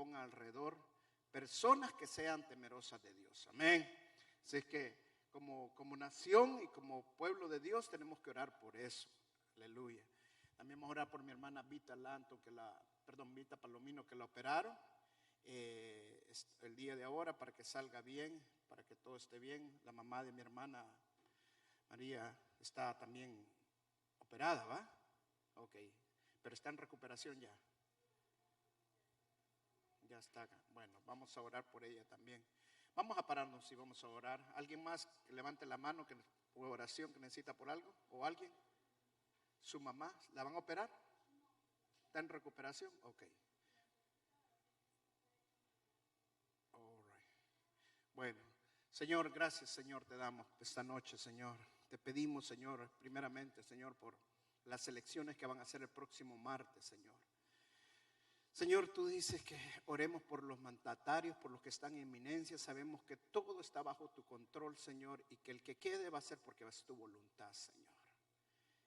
ponga alrededor personas que sean temerosas de Dios. Amén. Así es que como nación y como pueblo de Dios tenemos que orar por eso. Aleluya. También vamos a orar por mi hermana Vita Lanto, Vita Palomino, que la operaron el día de ahora, para que salga bien, para que todo esté bien. La mamá de mi hermana María está también operada, ¿va? Ok, pero está en recuperación ya. Ya está. Bueno, vamos a orar por ella también. Vamos a pararnos y vamos a orar. ¿Alguien más que levante la mano o oración que necesita por algo? ¿O alguien? ¿Su mamá la van a operar? ¿Está en recuperación? Ok. All right. Bueno, Señor, gracias, Señor, te damos esta noche, Señor. Te pedimos, Señor, primeramente, Señor, por las elecciones que van a ser el próximo martes, Señor. Señor, tú dices que oremos por los mandatarios, por los que están en eminencia. Sabemos que todo está bajo tu control, Señor, y que el que quede va a ser porque va a ser tu voluntad, Señor.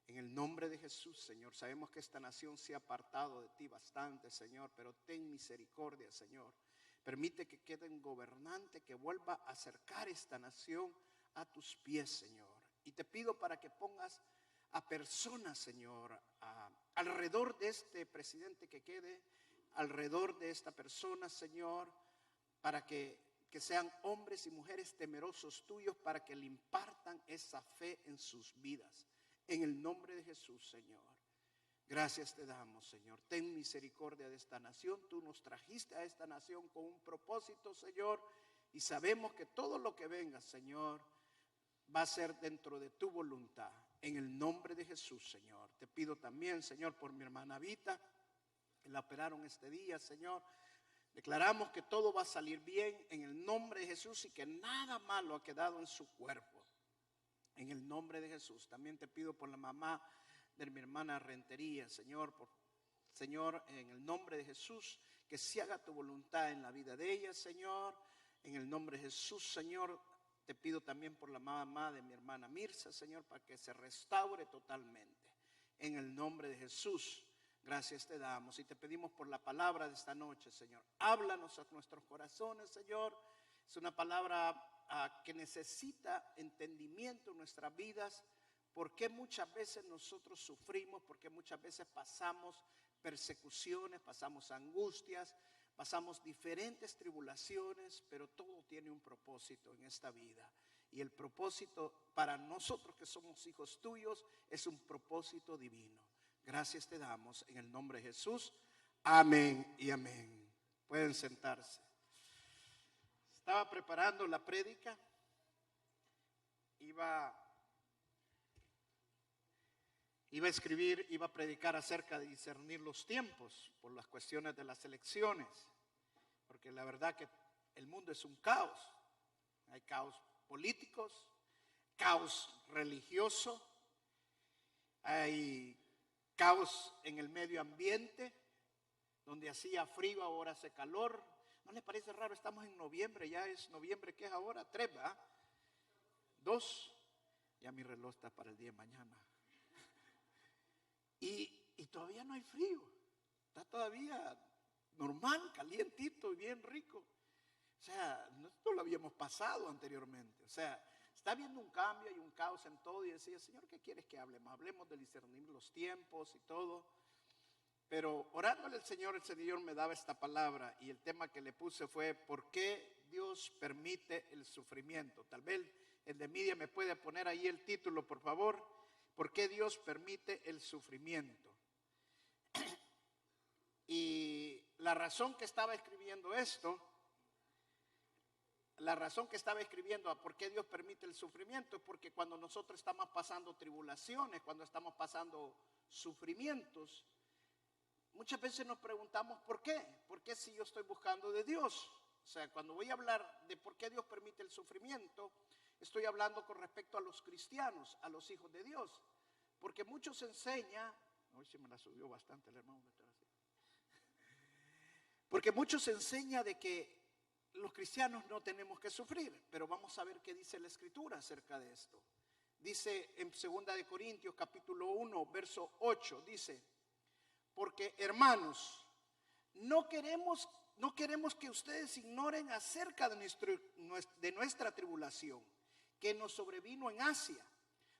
En el nombre de Jesús, Señor, sabemos que esta nación se ha apartado de ti bastante, Señor, pero ten misericordia, Señor. Permite que quede un gobernante que vuelva a acercar esta nación a tus pies, Señor. Y te pido para que pongas a personas, Señor, alrededor de este presidente que quede, alrededor de esta persona, Señor, para que sean hombres y mujeres temerosos tuyos, para que le impartan esa fe en sus vidas. En el nombre de Jesús, Señor. Gracias te damos, Señor. Ten misericordia de esta nación. Tú nos trajiste a esta nación con un propósito, Señor, y sabemos que todo lo que venga, Señor, va a ser dentro de tu voluntad. En el nombre de Jesús, Señor. Te pido también, Señor, por mi hermana Vita, que la operaron este día, Señor. Declaramos que todo va a salir bien en el nombre de Jesús y que nada malo ha quedado en su cuerpo. En el nombre de Jesús. También te pido por la mamá de mi hermana Rentería, Señor, Señor, en el nombre de Jesús, que se haga tu voluntad en la vida de ella, Señor. En el nombre de Jesús, Señor, te pido también por la mamá de mi hermana Mirza, Señor, para que se restaure totalmente. En el nombre de Jesús, gracias te damos y te pedimos por la palabra de esta noche, Señor. Háblanos a nuestros corazones, Señor. Es una palabra que necesita entendimiento en nuestras vidas. Porque muchas veces nosotros sufrimos, porque muchas veces pasamos persecuciones, pasamos angustias, pasamos diferentes tribulaciones, pero todo tiene un propósito en esta vida. Y el propósito para nosotros que somos hijos tuyos es un propósito divino. Gracias te damos en el nombre de Jesús. Amén y amén. Pueden sentarse. Estaba preparando la prédica. Iba a escribir, iba a predicar acerca de discernir los tiempos por las cuestiones de las elecciones, porque la verdad que el mundo es un caos. Hay caos políticos, caos religioso, hay caos en el medio ambiente, donde hacía frío ahora hace calor. ¿No les parece raro? Estamos en noviembre, ya es noviembre, ¿qué es ahora? 3, ¿verdad? 2, ya mi reloj está para el día de mañana. Y todavía no hay frío, está todavía normal, calientito y bien rico. O sea, no lo habíamos pasado anteriormente. O sea, está habiendo un cambio y un caos en todo. Y decía, Señor, ¿qué quieres que hablemos? Hablemos de discernir los tiempos y todo. Pero orándole al Señor, el Señor me daba esta palabra. Y el tema que le puse fue, ¿por qué Dios permite el sufrimiento? Tal vez el de Media me puede poner ahí el título, por favor. ¿Por qué Dios permite el sufrimiento? Y la razón que estaba escribiendo esto, a por qué Dios permite el sufrimiento, es porque cuando nosotros estamos pasando tribulaciones, cuando estamos pasando sufrimientos, muchas veces nos preguntamos ¿por qué? ¿Por qué si yo estoy buscando de Dios? O sea, cuando voy a hablar de por qué Dios permite el sufrimiento, estoy hablando con respecto a los cristianos, a los hijos de Dios. Porque muchos enseñan, hoy se me la subió bastante el hermano. Porque muchos enseñan de que los cristianos no tenemos que sufrir, pero vamos a ver qué dice la Escritura acerca de esto. Dice en 2 de Corintios capítulo 1, verso 8, dice, porque hermanos, no queremos que ustedes ignoren acerca de nuestra tribulación que nos sobrevino en Asia,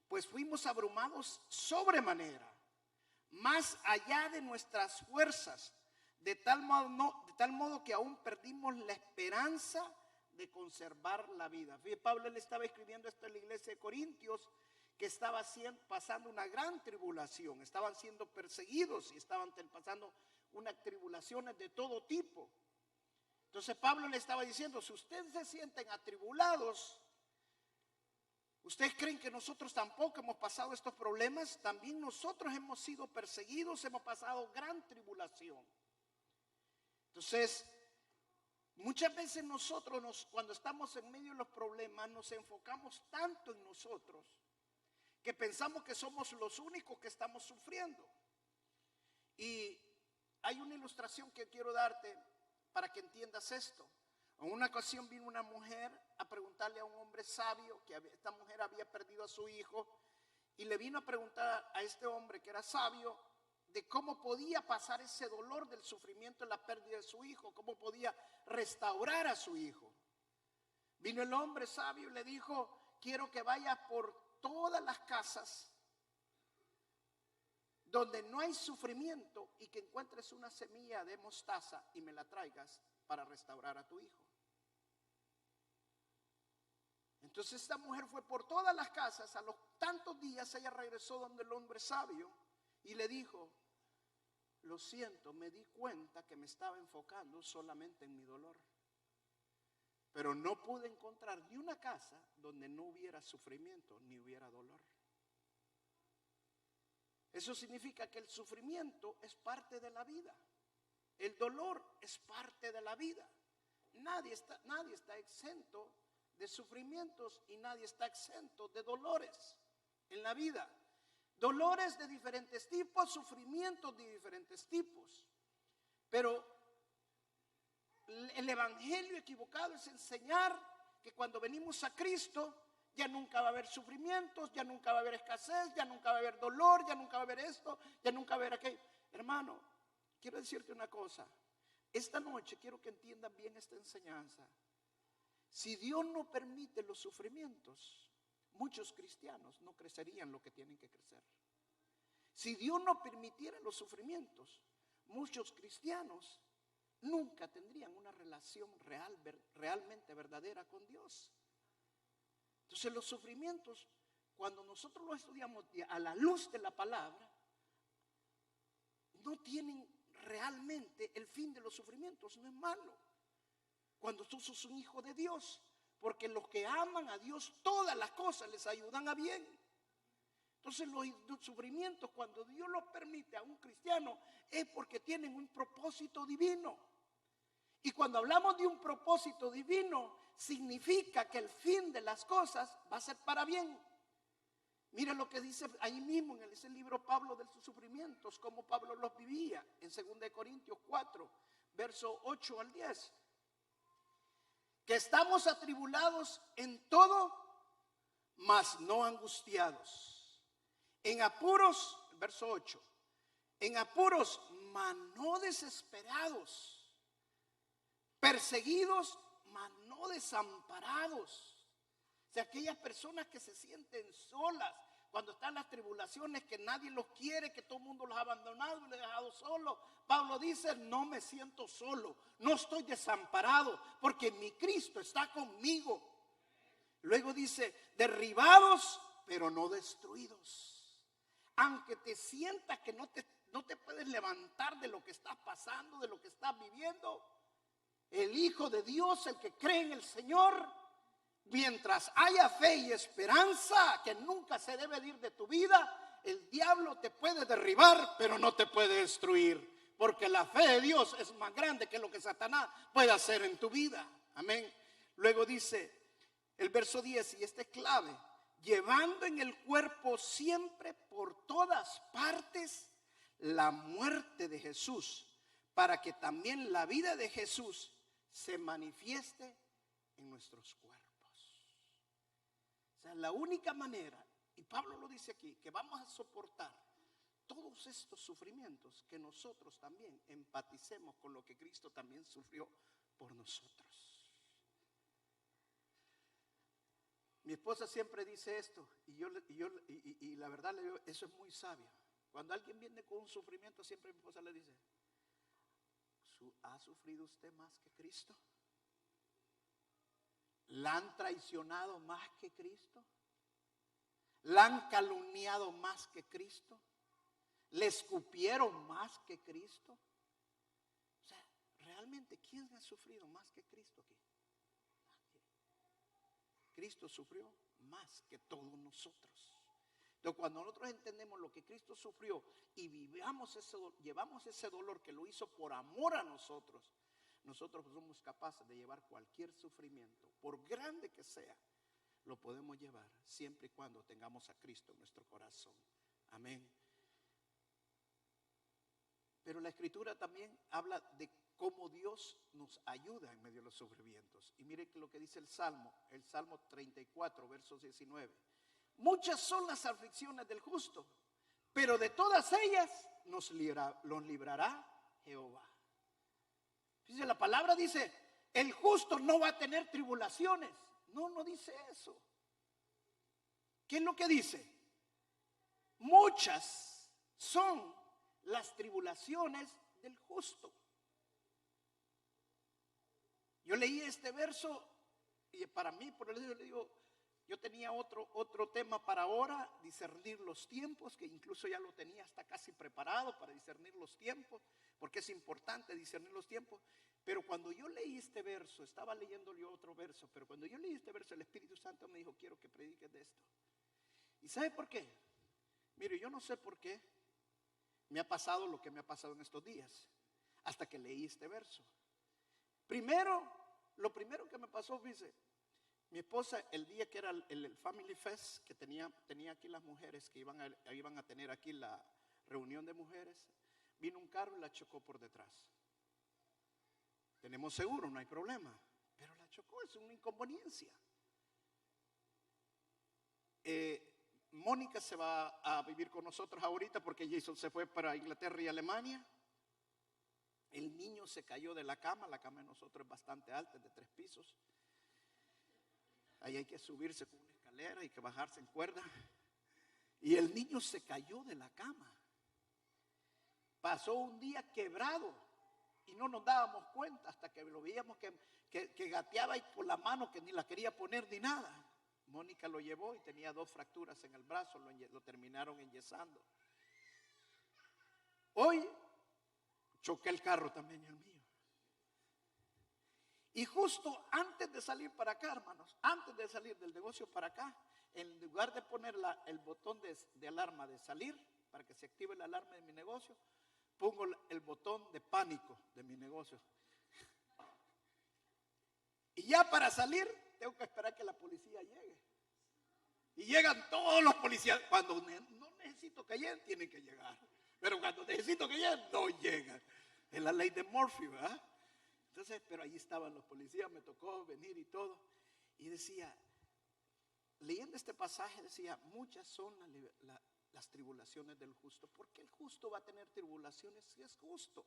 pues fuimos abrumados sobremanera, más allá de nuestras fuerzas, de tal modo que aún perdimos la esperanza de conservar la vida. Fíjate, Pablo le estaba escribiendo esto en la iglesia de Corintios, que estaba pasando una gran tribulación, estaban siendo perseguidos y estaban pasando unas tribulaciones de todo tipo. Entonces Pablo le estaba diciendo, si ustedes se sienten atribulados, ¿ustedes creen que nosotros tampoco hemos pasado estos problemas? También nosotros hemos sido perseguidos, hemos pasado gran tribulación. Entonces, muchas veces nosotros cuando estamos en medio de los problemas nos enfocamos tanto en nosotros que pensamos que somos los únicos que estamos sufriendo. Y hay una ilustración que quiero darte para que entiendas esto. En una ocasión vino una mujer a preguntarle a un hombre sabio, que esta mujer había perdido a su hijo, y le vino a preguntar a este hombre que era sabio de cómo podía pasar ese dolor del sufrimiento en la pérdida de su hijo, cómo podía restaurar a su hijo. Vino el hombre sabio y le dijo, quiero que vayas por todas las casas donde no hay sufrimiento y que encuentres una semilla de mostaza y me la traigas para restaurar a tu hijo. Entonces esta mujer fue por todas las casas. A los tantos días ella regresó donde el hombre sabio y le dijo, lo siento, me di cuenta que me estaba enfocando solamente en mi dolor, pero no pude encontrar ni una casa donde no hubiera sufrimiento ni hubiera dolor. Eso significa que el sufrimiento es parte de la vida. El dolor es parte de la vida. Nadie está exento de sufrimientos y nadie está exento de dolores en la vida. Dolores de diferentes tipos, sufrimientos de diferentes tipos. Pero el evangelio equivocado es enseñar que cuando venimos a Cristo ya nunca va a haber sufrimientos, ya nunca va a haber escasez, ya nunca va a haber dolor, ya nunca va a haber esto, ya nunca va a haber aquello. Hermano, quiero decirte una cosa. Esta noche quiero que entiendan bien esta enseñanza. Si Dios no permite los sufrimientos, muchos cristianos no crecerían lo que tienen que crecer. Si Dios no permitiera los sufrimientos, muchos cristianos nunca tendrían una relación realmente verdadera con Dios. Entonces los sufrimientos, cuando nosotros los estudiamos a la luz de la palabra, no tienen realmente el fin de los sufrimientos, no es malo. Cuando tú sos un hijo de Dios, porque los que aman a Dios, todas las cosas les ayudan a bien. Entonces los sufrimientos, cuando Dios los permite a un cristiano, es porque tienen un propósito divino. Y cuando hablamos de un propósito divino, significa que el fin de las cosas va a ser para bien. Mira lo que dice ahí mismo en ese libro Pablo de sus sufrimientos, cómo Pablo los vivía en 2 Corintios 4, verso 8 al 10. Que estamos atribulados en todo, mas no angustiados. En apuros, verso 8, en apuros, mas no desesperados. Perseguidos, mas no desamparados. O sea, aquellas personas que se sienten solas cuando están las tribulaciones, que nadie los quiere, que todo el mundo los ha abandonado y los ha dejado solos. Pablo dice, no me siento solo, no estoy desamparado, porque mi Cristo está conmigo. Luego dice, derribados, pero no destruidos. Aunque te sientas que no te puedes levantar de lo que estás pasando, de lo que estás viviendo, el Hijo de Dios, el que cree en el Señor, mientras haya fe y esperanza, que nunca se debe ir de tu vida, el diablo te puede derribar, pero no te puede destruir, porque la fe de Dios es más grande que lo que Satanás puede hacer en tu vida. Amén. Luego dice el verso 10, y este es clave, llevando en el cuerpo siempre por todas partes la muerte de Jesús, para que también la vida de Jesús se manifieste en nuestros cuerpos. O sea, la única manera, y Pablo lo dice aquí, que vamos a soportar todos estos sufrimientos, que nosotros también empaticemos con lo que Cristo también sufrió por nosotros. Mi esposa siempre dice esto, y la verdad le digo, eso es muy sabio. Cuando alguien viene con un sufrimiento, siempre mi esposa le dice: ¿ha sufrido usted más que Cristo? ¿La han traicionado más que Cristo? ¿La han calumniado más que Cristo? ¿Le escupieron más que Cristo? O sea, realmente, ¿quién ha sufrido más que Cristo aquí? Nadie. Cristo sufrió más que todos nosotros. Entonces, cuando nosotros entendemos lo que Cristo sufrió y llevamos ese dolor que lo hizo por amor a nosotros, nosotros somos capaces de llevar cualquier sufrimiento, por grande que sea, lo podemos llevar siempre y cuando tengamos a Cristo en nuestro corazón. Amén. Pero la Escritura también habla de cómo Dios nos ayuda en medio de los sufrimientos. Y mire lo que dice el Salmo 34, versos 19. Muchas son las aflicciones del justo, pero de todas ellas los librará Jehová. Fíjese, la palabra dice, el justo no va a tener tribulaciones. No dice eso. ¿Qué es lo que dice? Muchas son las tribulaciones del justo. Yo leí este verso y para mí, por eso le digo, yo tenía otro tema para ahora, discernir los tiempos, que incluso ya lo tenía hasta casi preparado para discernir los tiempos, porque es importante discernir los tiempos. Pero cuando yo leí este verso, estaba leyendo yo otro verso, pero cuando yo leí este verso, el Espíritu Santo me dijo: quiero que prediques de esto. ¿Y sabe por qué? Mire, yo no sé por qué me ha pasado lo que me ha pasado en estos días, hasta que leí este verso. Lo primero que me pasó, dice, mi esposa, el día que era el Family Fest, que tenía aquí las mujeres, que iban a tener aquí la reunión de mujeres, vino un carro y la chocó por detrás. Tenemos seguro, no hay problema, pero la chocó, es una inconveniencia. Mónica se va a vivir con nosotros ahorita porque Jason se fue para Inglaterra y Alemania. El niño se cayó de la cama de nosotros es bastante alta, es de 3 pisos. Ahí hay que subirse con una escalera, hay que bajarse en cuerda. Y el niño se cayó de la cama. Pasó un día quebrado y no nos dábamos cuenta hasta que lo veíamos que gateaba ahí por la mano, que ni la quería poner ni nada. Mónica lo llevó y tenía 2 fracturas en el brazo, lo terminaron enyesando. Hoy choqué el carro también, el mío. Y justo antes de salir para acá, hermanos, antes de salir del negocio para acá, en lugar de poner el botón de alarma de salir, para que se active la alarma de mi negocio, pongo el botón de pánico de mi negocio. Y ya para salir, tengo que esperar que la policía llegue. Y llegan todos los policías. Cuando no necesito que lleguen, tienen que llegar. Pero cuando necesito que lleguen, no llegan. Es la ley de Murphy, ¿verdad? Entonces, pero ahí estaban los policías, me tocó venir y todo. Y decía, leyendo este pasaje, decía, muchas son las tribulaciones del justo. ¿Por qué el justo va a tener tribulaciones si es justo?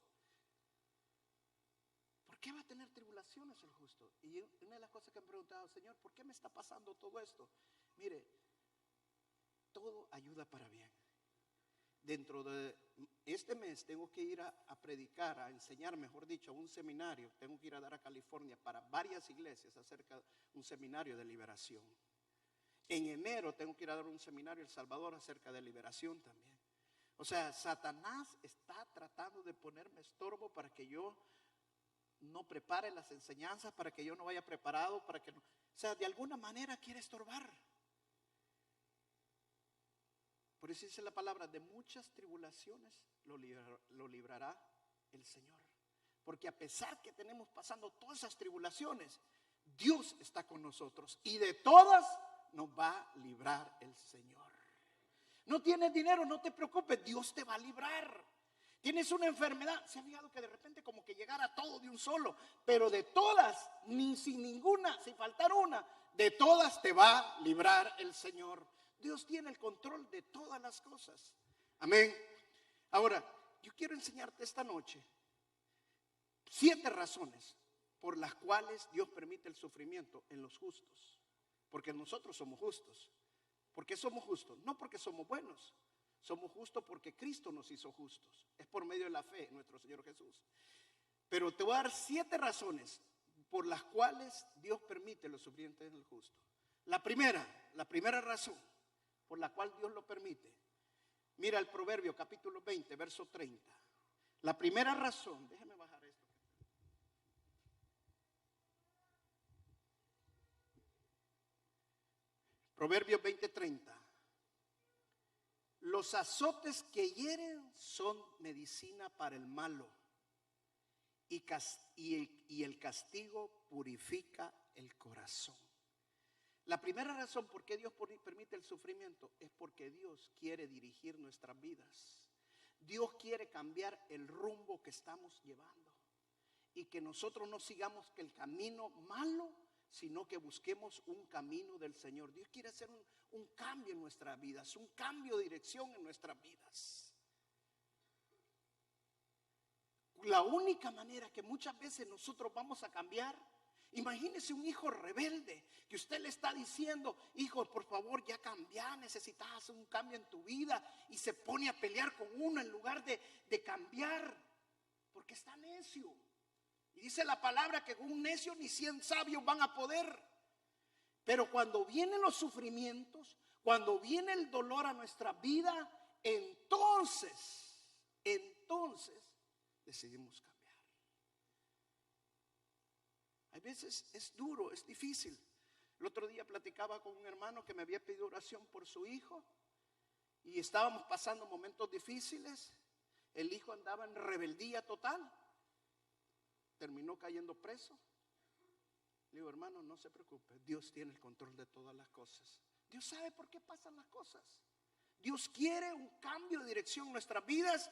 ¿Por qué va a tener tribulaciones el justo? Y una de las cosas que me he preguntado, Señor, ¿por qué me está pasando todo esto? Mire, todo ayuda para bien. Dentro de este mes tengo que ir a predicar, a enseñar, mejor dicho, a un seminario. Tengo que ir a dar a California para varias iglesias acerca de un seminario de liberación. En enero tengo que ir a dar un seminario en El Salvador acerca de liberación también. O sea, Satanás está tratando de ponerme estorbo para que yo no prepare las enseñanzas, para que yo no vaya preparado, para que no, o sea, de alguna manera quiere estorbar. Por eso dice la palabra, de muchas tribulaciones lo librará el Señor. Porque a pesar que tenemos pasando todas esas tribulaciones, Dios está con nosotros y de todas nos va a librar el Señor. No tienes dinero, no te preocupes, Dios te va a librar. Tienes una enfermedad, se ha fijado que de repente como que llegara todo de un solo, pero de todas, ni sin ninguna, sin faltar una, de todas te va a librar el Señor. Dios tiene el control de todas las cosas. Amén. Ahora, yo quiero enseñarte esta noche 7 razones por las cuales Dios permite el sufrimiento en los justos. Porque nosotros somos justos. ¿Por qué somos justos? No porque somos buenos. Somos justos porque Cristo nos hizo justos. Es por medio de la fe en nuestro Señor Jesús. Pero te voy a dar 7 razones por las cuales Dios permite los sufrimientos en el justo. La primera razón por la cual Dios lo permite. Mira el Proverbio capítulo 20, verso 30. La primera razón, déjeme bajar esto. Proverbios 20:30. Los azotes que hieren son medicina para el malo y el castigo purifica el corazón. La primera razón por qué Dios permite el sufrimiento es porque Dios quiere dirigir nuestras vidas. Dios quiere cambiar el rumbo que estamos llevando y que nosotros no sigamos el camino malo, sino que busquemos un camino del Señor. Dios quiere hacer un cambio en nuestras vidas, un cambio de dirección en nuestras vidas. La única manera que muchas veces nosotros vamos a cambiar, imagínese un hijo rebelde que usted le está diciendo: hijo, por favor, ya cambia, necesitas hacer un cambio en tu vida, y se pone a pelear con uno en lugar de cambiar, porque está necio. Y dice la palabra que con un necio ni 100 sabios van a poder. Pero cuando vienen los sufrimientos, cuando viene el dolor a nuestra vida, entonces decidimos cambiar. A veces es duro, es difícil. El otro día platicaba con un hermano que me había pedido oración por su hijo y estábamos pasando momentos difíciles. El hijo andaba en rebeldía total. Terminó cayendo preso. Le digo: hermano, no se preocupe, Dios tiene el control de todas las cosas. Dios sabe por qué pasan las cosas. Dios quiere un cambio de dirección en nuestras vidas,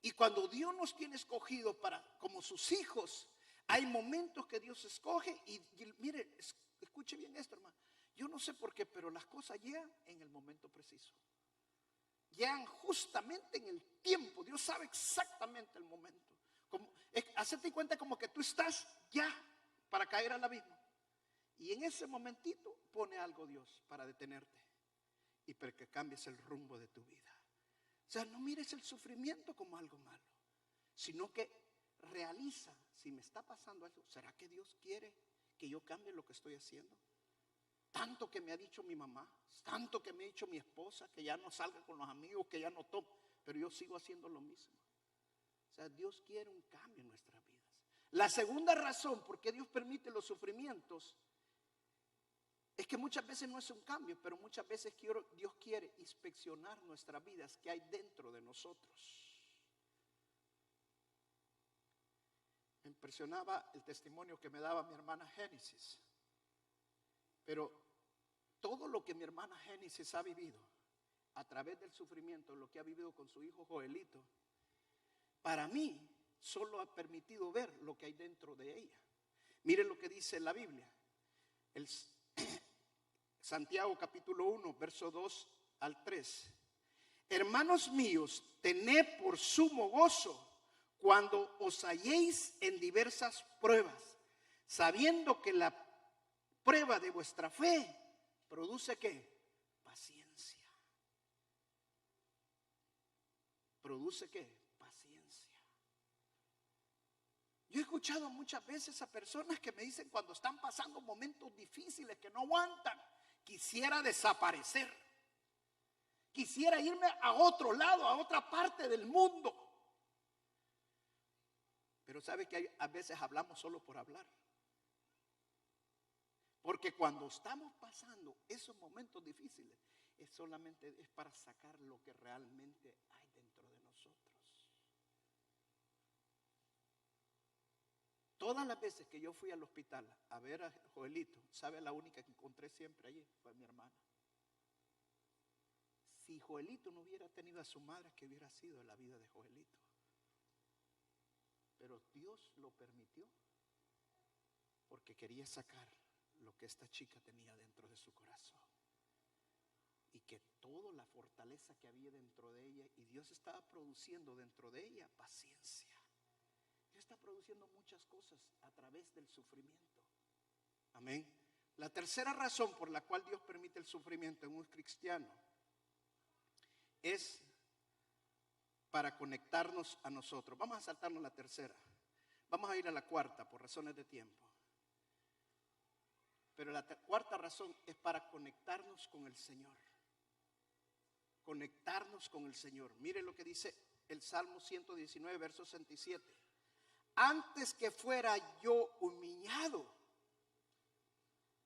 y cuando Dios nos tiene escogido como sus hijos, hay momentos que Dios escoge y mire, escuche bien esto, hermano. Yo no sé por qué, pero las cosas llegan en el momento preciso. Llegan justamente en el tiempo. Dios sabe exactamente el momento. Hacerte cuenta como que tú estás ya para caer al abismo, y en ese momentito pone algo Dios para detenerte y para que cambies el rumbo de tu vida. O sea, no mires el sufrimiento como algo malo, sino que realiza: si me está pasando algo, ¿será que Dios quiere que yo cambie lo que estoy haciendo? Tanto que me ha dicho mi mamá, tanto que me ha dicho mi esposa, que ya no salga con los amigos, que ya no tome, pero yo sigo haciendo lo mismo. O sea, Dios quiere un cambio en nuestras vidas. La segunda razón por qué Dios permite los sufrimientos es que muchas veces no es un cambio, pero muchas veces Dios quiere inspeccionar nuestras vidas, que hay dentro de nosotros. Me impresionaba el testimonio que me daba mi hermana Génesis. Pero todo lo que mi hermana Génesis ha vivido a través del sufrimiento, lo que ha vivido con su hijo Joelito, para mí solo ha permitido ver lo que hay dentro de ella. Miren lo que dice la Biblia. Santiago capítulo 1, verso 2 al 3. Hermanos míos, tened por sumo gozo cuando os halléis en diversas pruebas, sabiendo que la prueba de vuestra fe produce ¿qué? Paciencia. ¿Produce qué? Yo he escuchado muchas veces a personas que me dicen, cuando están pasando momentos difíciles que no aguantan: quisiera desaparecer, quisiera irme a otro lado, a otra parte del mundo. Pero sabe que a veces hablamos solo por hablar. Porque cuando estamos pasando esos momentos difíciles, solamente es para sacar lo que realmente hay dentro de nosotros. Todas las veces que yo fui al hospital a ver a Joelito, ¿sabe? La única que encontré siempre allí fue mi hermana. Si Joelito no hubiera tenido a su madre, ¿qué hubiera sido la vida de Joelito? Pero Dios lo permitió porque quería sacar lo que esta chica tenía dentro de su corazón. y que toda la fortaleza que había dentro de ella, y Dios estaba produciendo dentro de ella paciencia. Dios está produciendo muchas cosas a través del sufrimiento. Amén. La tercera razón por la cual Dios permite el sufrimiento en un cristiano es para conectarnos a nosotros. Vamos a saltarnos la tercera. Vamos a ir a la cuarta por razones de tiempo. Pero la cuarta razón es para conectarnos con el Señor. Conectarnos con el Señor. Mire lo que dice el Salmo 119, verso 67. Antes que fuera yo humillado,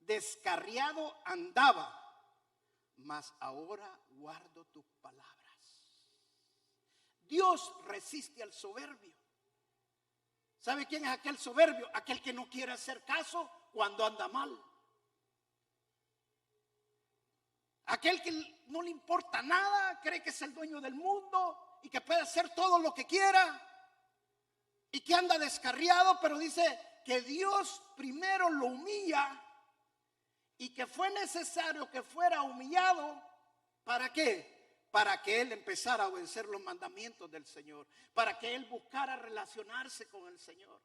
descarriado andaba, mas ahora guardo tus palabras. Dios resiste al soberbio. ¿Sabe quién es aquel soberbio? Aquel que no quiere hacer caso cuando anda mal. Aquel que no le importa nada, cree que es el dueño del mundo y que puede hacer todo lo que quiera y que anda descarriado, pero dice que Dios primero lo humilla y que fue necesario que fuera humillado. ¿Para qué? Para que él empezara a obedecer los mandamientos del Señor, para que él buscara relacionarse con el Señor.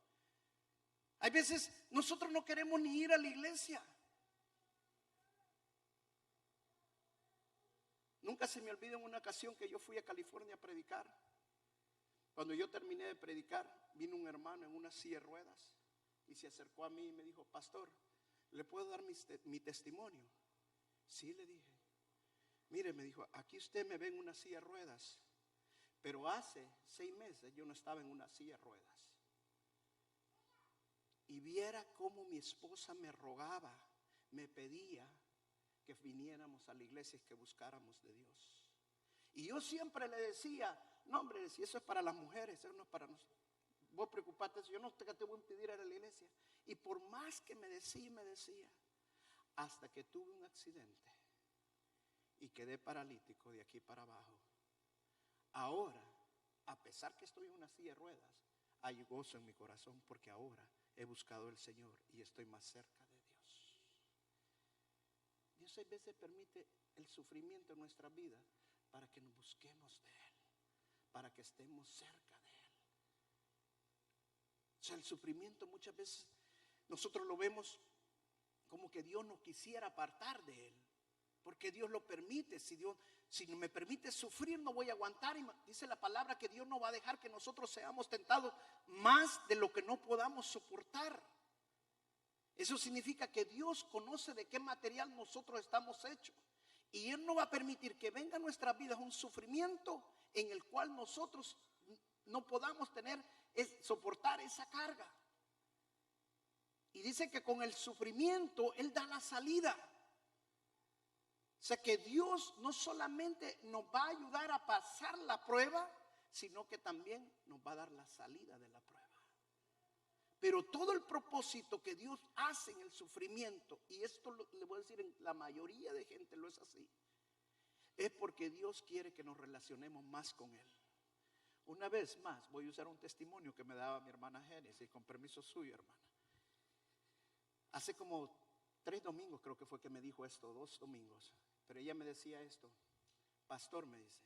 Hay veces nosotros no queremos ni ir a la iglesia. Nunca se me olvida en una ocasión que yo fui a California a predicar. Cuando yo terminé de predicar, vino un hermano en una silla de ruedas y se acercó a mí y me dijo: pastor, ¿le puedo dar mi testimonio? Sí, le dije. Mire, me dijo, aquí usted me ve en una silla de ruedas, pero hace 6 meses yo no estaba en una silla de ruedas. Y viera cómo mi esposa me rogaba, me pedía que viniéramos a la iglesia y que buscáramos de Dios. Y yo siempre le decía: no, hombre, si eso es para las mujeres, eso no es para nosotros. Vos preocupate, yo no te voy a impedir ir a la iglesia. Y por más que me decía, hasta que tuve un accidente y quedé paralítico de aquí para abajo. Ahora, a pesar que estoy en una silla de ruedas, hay gozo en mi corazón porque ahora he buscado al Señor y estoy más cerca de Dios. Dios a veces permite el sufrimiento en nuestra vida para que nos busquemos de Él, para que estemos cerca de Él. O sea, el sufrimiento muchas veces nosotros lo vemos como que Dios nos quisiera apartar de Él, porque Dios lo permite. Si no me permite sufrir, no voy a aguantar. Y dice la palabra que Dios no va a dejar que nosotros seamos tentados más de lo que no podamos soportar. Eso significa que Dios conoce de qué material nosotros estamos hechos, y Él no va a permitir que venga a nuestras vidas un sufrimiento en el cual nosotros no podamos soportar esa carga. Y dice que con el sufrimiento Él da la salida. O sea que Dios no solamente nos va a ayudar a pasar la prueba, sino que también nos va a dar la salida de la prueba. Pero todo el propósito que Dios hace en el sufrimiento, y esto le voy a decir, en la mayoría de gente lo es así, es porque Dios quiere que nos relacionemos más con Él. Una vez más voy a usar un testimonio que me daba mi hermana Génesis, con permiso suyo, hermana. Hace como 3 domingos creo que fue que me dijo esto, 2 domingos. Pero ella me decía esto: pastor, me dice,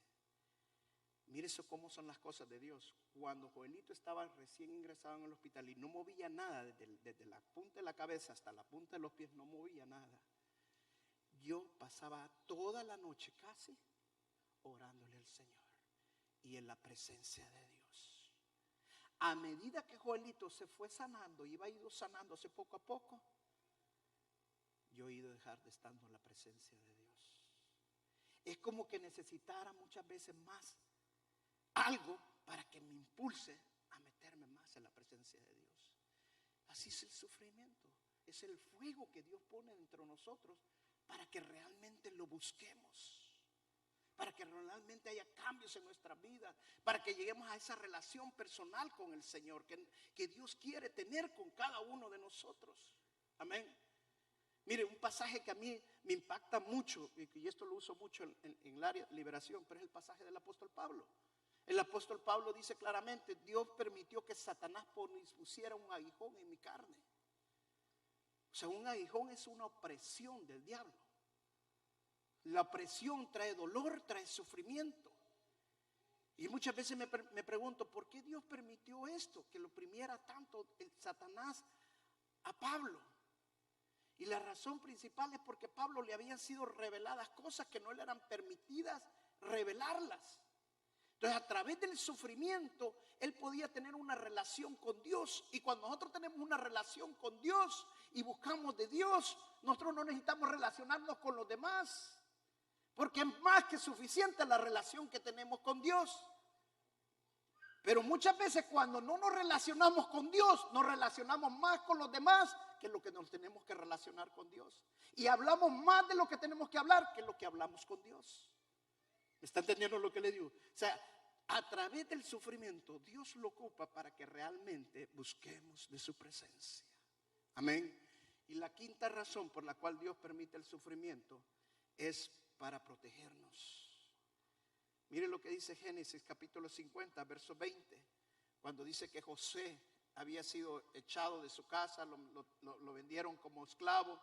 mire eso cómo son las cosas de Dios. Cuando Joelito estaba recién ingresado en el hospital y no movía nada, desde la punta de la cabeza hasta la punta de los pies, no movía nada, yo pasaba toda la noche casi orándole al Señor y en la presencia de Dios. A medida que Joelito se fue sanando, iba sanándose poco a poco, yo he ido dejar de estar en la presencia de Dios. Es como que necesitara muchas veces más algo para que me impulse a meterme más en la presencia de Dios. Así es el sufrimiento. Es el fuego que Dios pone dentro de nosotros para que realmente lo busquemos, para que realmente haya cambios en nuestra vida, para que lleguemos a esa relación personal con el Señor que Dios quiere tener con cada uno de nosotros. Amén. Mire, un pasaje que a mí me impacta mucho, y esto lo uso mucho en el área de liberación, pero es el pasaje del apóstol Pablo. El apóstol Pablo dice claramente: Dios permitió que Satanás pusiera un aguijón en mi carne. O sea, un aguijón es una opresión del diablo. La presión trae dolor, trae sufrimiento. Y muchas veces me pregunto, ¿por qué Dios permitió esto? Que lo oprimiera tanto el Satanás a Pablo. Y la razón principal es porque a Pablo le habían sido reveladas cosas que no le eran permitidas revelarlas. Entonces, a través del sufrimiento, él podía tener una relación con Dios. Y cuando nosotros tenemos una relación con Dios y buscamos de Dios, nosotros no necesitamos relacionarnos con los demás, porque es más que suficiente la relación que tenemos con Dios. Pero muchas veces cuando no nos relacionamos con Dios, nos relacionamos más con los demás que lo que nos tenemos que relacionar con Dios. Y hablamos más de lo que tenemos que hablar que lo que hablamos con Dios. ¿Me está entendiendo lo que le digo? O sea, a través del sufrimiento, Dios lo ocupa para que realmente busquemos de su presencia. Amén. Y la quinta razón por la cual Dios permite el sufrimiento es para protegernos. Mire lo que dice Génesis capítulo 50, verso 20, cuando dice que José había sido echado de su casa, lo vendieron como esclavo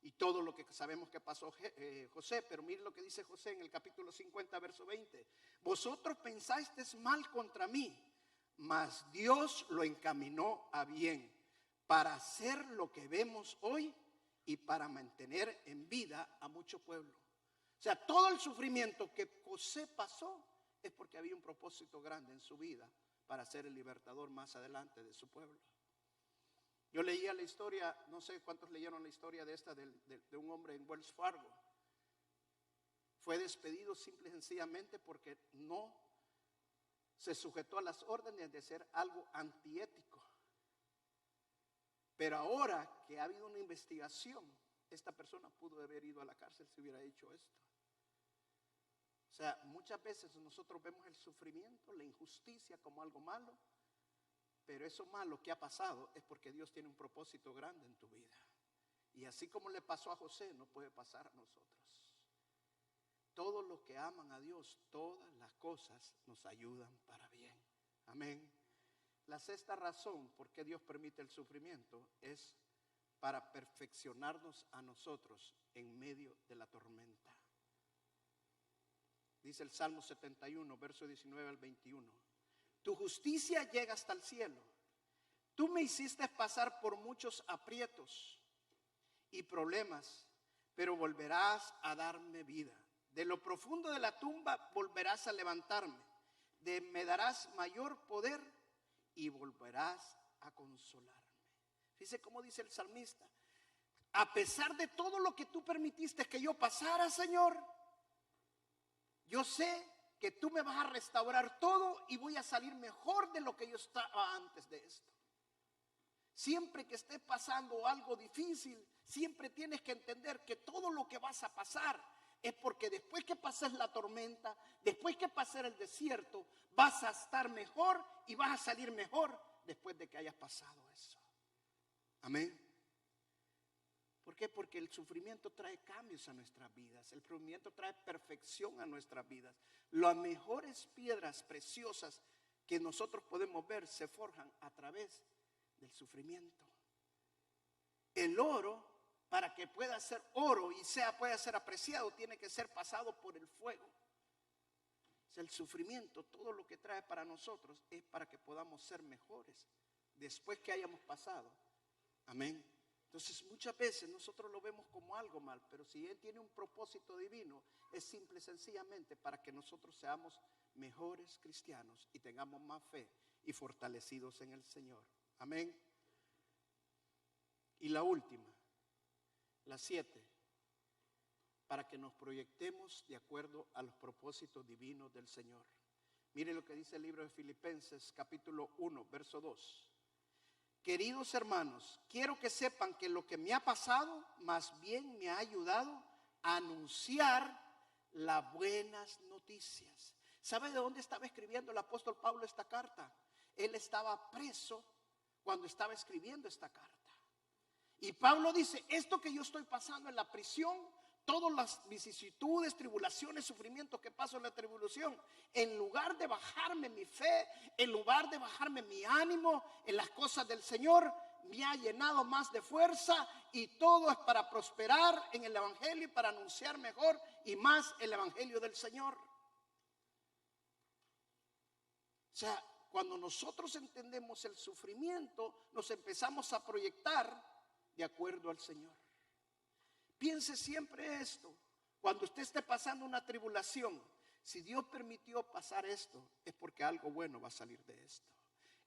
y todo lo que sabemos que pasó José. Pero mire lo que dice José en el capítulo 50, verso 20. Vosotros pensasteis mal contra mí, mas Dios lo encaminó a bien para hacer lo que vemos hoy y para mantener en vida a mucho pueblo. O sea, todo el sufrimiento que José pasó es porque había un propósito grande en su vida para ser el libertador más adelante de su pueblo. Yo leía la historia, no sé cuántos leyeron la historia de esta de un hombre en Wells Fargo. Fue despedido simple y sencillamente porque no se sujetó a las órdenes de ser algo antiético. Pero ahora que ha habido una investigación, esta persona pudo haber ido a la cárcel si hubiera hecho esto. O sea, muchas veces nosotros vemos el sufrimiento, la injusticia como algo malo, pero eso malo que ha pasado es porque Dios tiene un propósito grande en tu vida. Y así como le pasó a José, no puede pasar a nosotros. Todos los que aman a Dios, todas las cosas nos ayudan para bien. Amén. La sexta razón por qué Dios permite el sufrimiento es para perfeccionarnos a nosotros en medio de la tormenta. Dice el Salmo 71, verso 19 al 21. Tu justicia llega hasta el cielo. Tú me hiciste pasar por muchos aprietos y problemas, pero volverás a darme vida. De lo profundo de la tumba volverás a levantarme. Me darás mayor poder y volverás a consolarme. Fíjese cómo dice el salmista. A pesar de todo lo que tú permitiste que yo pasara, Señor, yo sé que tú me vas a restaurar todo y voy a salir mejor de lo que yo estaba antes de esto. Siempre que estés pasando algo difícil, siempre tienes que entender que todo lo que vas a pasar es porque después que pases la tormenta, después que pases el desierto, vas a estar mejor y vas a salir mejor después de que hayas pasado eso. Amén. ¿Por qué? Porque el sufrimiento trae cambios a nuestras vidas. El sufrimiento trae perfección a nuestras vidas. Las mejores piedras preciosas que nosotros podemos ver se forjan a través del sufrimiento. El oro, para que pueda ser oro y pueda ser apreciado, tiene que ser pasado por el fuego. O sea, el sufrimiento, todo lo que trae para nosotros es para que podamos ser mejores después que hayamos pasado. Amén. Entonces muchas veces nosotros lo vemos como algo mal, pero si Él tiene un propósito divino, es simple y sencillamente para que nosotros seamos mejores cristianos y tengamos más fe y fortalecidos en el Señor. Amén. Y la última, la 7, para que nos proyectemos de acuerdo a los propósitos divinos del Señor. Mire lo que dice el libro de Filipenses capítulo 1, verso 2. Queridos hermanos, quiero que sepan que lo que me ha pasado más bien me ha ayudado a anunciar las buenas noticias. ¿Sabe de dónde estaba escribiendo el apóstol Pablo esta carta? Él estaba preso cuando estaba escribiendo esta carta. Y Pablo dice, esto que yo estoy pasando en la prisión, todas las vicisitudes, tribulaciones, sufrimientos que paso en la tribulación, en lugar de bajarme mi fe, en lugar de bajarme mi ánimo en las cosas del Señor, me ha llenado más de fuerza y todo es para prosperar en el evangelio y para anunciar mejor y más el evangelio del Señor. O sea, cuando nosotros entendemos el sufrimiento, nos empezamos a proyectar de acuerdo al Señor. Piense siempre esto: cuando usted esté pasando una tribulación, si Dios permitió pasar esto, es porque algo bueno va a salir de esto.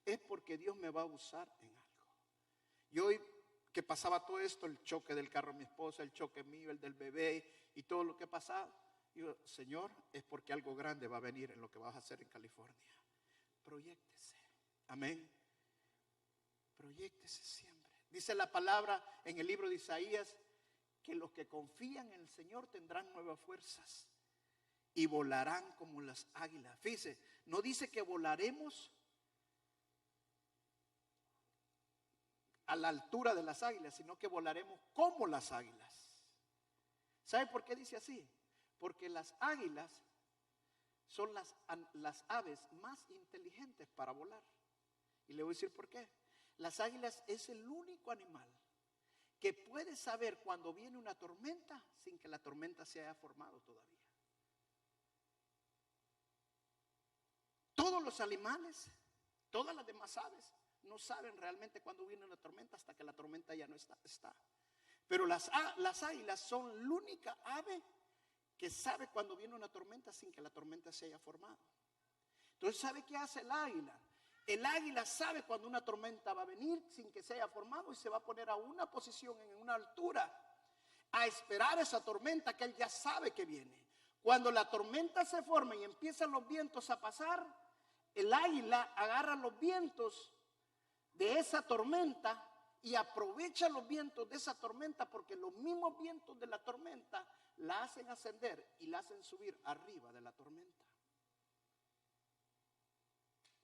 Es porque Dios me va a usar en algo. Y hoy que pasaba todo esto, el choque del carro de mi esposa, el choque mío, el del bebé y todo lo que pasaba, digo, Señor, es porque algo grande va a venir en lo que vas a hacer en California. Proyéctese. Amén. Proyéctese siempre. Dice la palabra en el libro de Isaías que los que confían en el Señor tendrán nuevas fuerzas y volarán como las águilas. Fíjese, no dice que volaremos a la altura de las águilas, sino que volaremos como las águilas. ¿Sabe por qué dice así? Porque las águilas son las aves más inteligentes para volar. Y le voy a decir por qué. Las águilas es el único animal que puede saber cuando viene una tormenta sin que la tormenta se haya formado todavía. Todos los animales, todas las demás aves no saben realmente cuándo viene una tormenta hasta que la tormenta ya no está. Pero las águilas son la única ave que sabe cuando viene una tormenta sin que la tormenta se haya formado. Entonces, ¿sabe qué hace el águila? El águila sabe cuando una tormenta va a venir sin que se haya formado y se va a poner a una posición, en una altura, a esperar esa tormenta que él ya sabe que viene. Cuando la tormenta se forma y empiezan los vientos a pasar, el águila agarra los vientos de esa tormenta y aprovecha los vientos de esa tormenta, porque los mismos vientos de la tormenta la hacen ascender y la hacen subir arriba de la tormenta.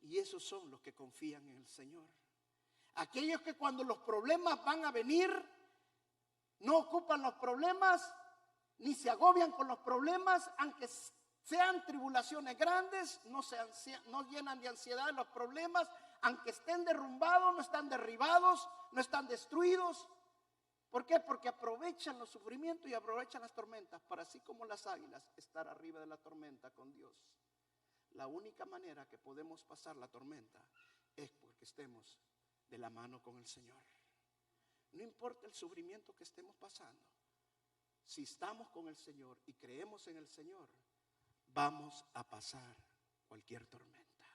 Y esos son los que confían en el Señor. Aquellos que cuando los problemas van a venir, no ocupan los problemas, ni se agobian con los problemas, aunque sean tribulaciones grandes, no llenan de ansiedad los problemas, aunque estén derrumbados, no están derribados, no están destruidos. ¿Por qué? Porque aprovechan los sufrimientos y aprovechan las tormentas para, así como las águilas, estar arriba de la tormenta con Dios. La única manera que podemos pasar la tormenta es porque estemos de la mano con el Señor. No importa el sufrimiento que estemos pasando, si estamos con el Señor y creemos en el Señor, vamos a pasar cualquier tormenta.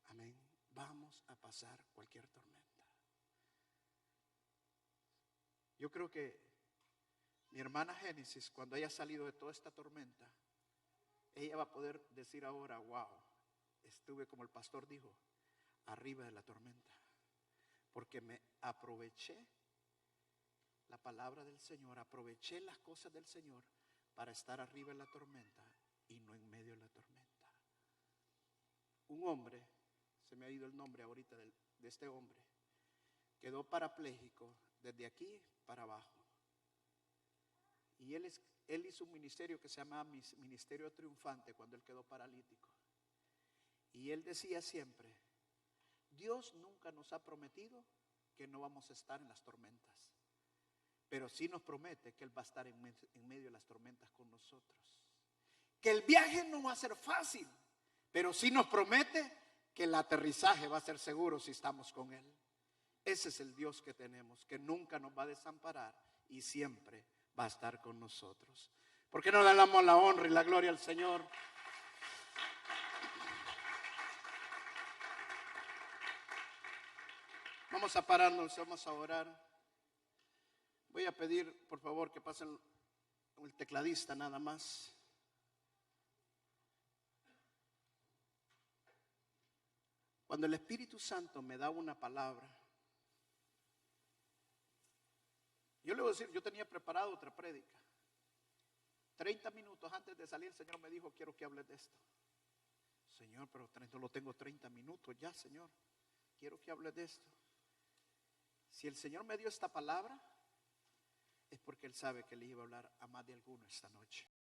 Amén. Vamos a pasar cualquier tormenta. Yo creo que mi hermana Génesis, cuando haya salido de toda esta tormenta, ella va a poder decir ahora: wow, estuve, como el pastor dijo, arriba de la tormenta, porque me aproveché la palabra del Señor, aproveché las cosas del Señor para estar arriba de la tormenta y no en medio de la tormenta. Un hombre, se me ha ido el nombre ahorita de este hombre, quedó parapléjico desde aquí para abajo. Y él hizo un ministerio que se llama Ministerio Triunfante cuando él quedó paralítico. Y él decía siempre: Dios nunca nos ha prometido que no vamos a estar en las tormentas, pero sí nos promete que Él va a estar en medio de las tormentas con nosotros. Que el viaje no va a ser fácil, pero sí nos promete que el aterrizaje va a ser seguro si estamos con Él. Ese es el Dios que tenemos, que nunca nos va a desamparar y siempre va a estar con nosotros. ¿Por qué no le damos la honra y la gloria al Señor? Vamos a pararnos, vamos a orar. Voy a pedir, por favor, que pasen el tecladista nada más. Cuando el Espíritu Santo me da una palabra, yo le voy a decir, yo tenía preparado otra prédica. 30 minutos antes de salir, el Señor me dijo: quiero que hables de esto. Señor, pero solo tengo 30 minutos ya, Señor. Quiero que hables de esto. Si el Señor me dio esta palabra, es porque Él sabe que le iba a hablar a más de alguno esta noche.